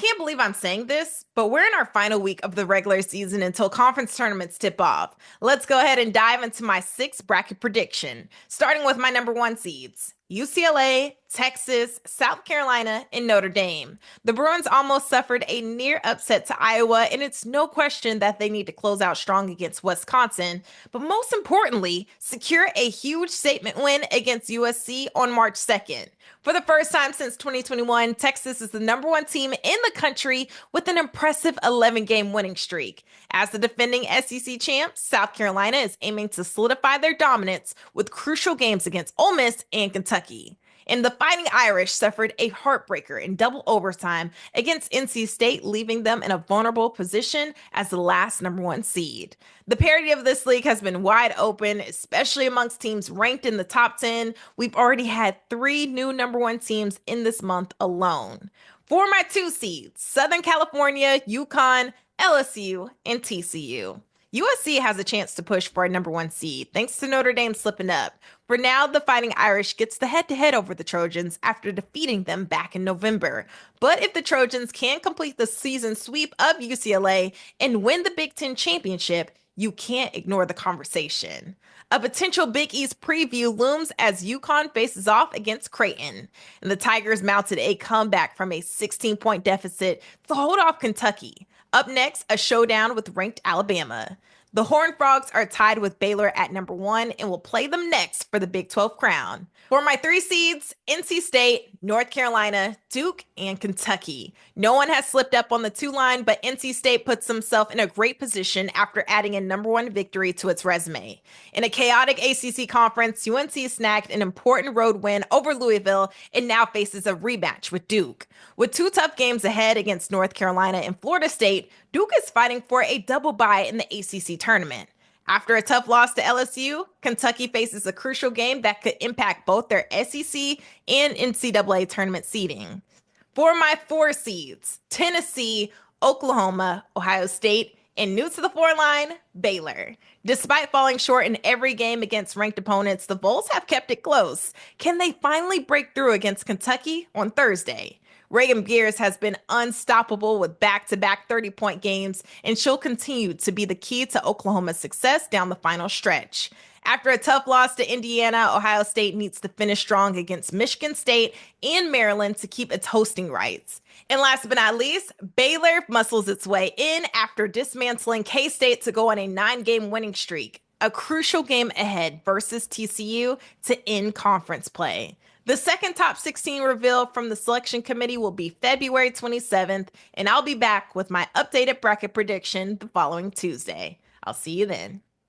can't believe I'm saying this, but we're in our final week of the regular season until conference tournaments tip off. Let's go ahead and dive into my six bracket prediction, starting with my number one seeds. UCLA, Texas, South Carolina, and Notre Dame. The Bruins almost suffered a near upset to Iowa, and it's no question that they need to close out strong against Wisconsin, but most importantly, secure a huge statement win against USC on March 2nd. For the first time since 2021, Texas is the number one team in the country with an impressive 11-game winning streak. As the defending SEC champs, South Carolina is aiming to solidify their dominance with crucial games against Ole Miss and Kentucky. And the Fighting Irish suffered a heartbreaker in double overtime against NC State, leaving them in a vulnerable position as the last number one seed. The parity of this league has been wide open, especially amongst teams ranked in the top 10. We've already had three new number one teams in this month alone. For my two seeds, Southern California, UConn, LSU, and TCU. USC has a chance to push for a number one seed, thanks to Notre Dame slipping up. For now, the Fighting Irish gets the head-to-head over the Trojans after defeating them back in November. But if the Trojans can complete the season sweep of UCLA and win the Big Ten championship, you can't ignore the conversation. A potential Big East preview looms as UConn faces off against Creighton. And the Tigers mounted a comeback from a 16-point deficit to hold off Kentucky. Up next, a showdown with ranked Alabama. The Horned Frogs are tied with Baylor at number one and will play them next for the Big 12 crown. For my three seeds, NC State, North Carolina, Duke, and Kentucky. No one has slipped up on the two line, but NC State puts himself in a great position after adding a number one victory to its resume. In a chaotic ACC conference, UNC snagged an important road win over Louisville and now faces a rematch with Duke. With two tough games ahead against North Carolina and Florida State, Duke is fighting for a double bye in the ACC tournament. After a tough loss to LSU, Kentucky faces a crucial game that could impact both their SEC and NCAA tournament seeding. For my four seeds, Tennessee, Oklahoma, Ohio State, and new to the four line, Baylor. Despite falling short in every game against ranked opponents, the Vols have kept it close. Can they finally break through against Kentucky on Thursday? Reagan Gears has been unstoppable with back-to-back 30-point games, and she'll continue to be the key to Oklahoma's success down the final stretch. After a tough loss to Indiana, Ohio State needs to finish strong against Michigan State and Maryland to keep its hosting rights. And last but not least, Baylor muscles its way in after dismantling K-State to go on a 9-game winning streak. A crucial game ahead versus TCU to end conference play. The second top 16 reveal from the selection committee will be February 27th, and I'll be back with my updated bracket prediction the following Tuesday. I'll see you then.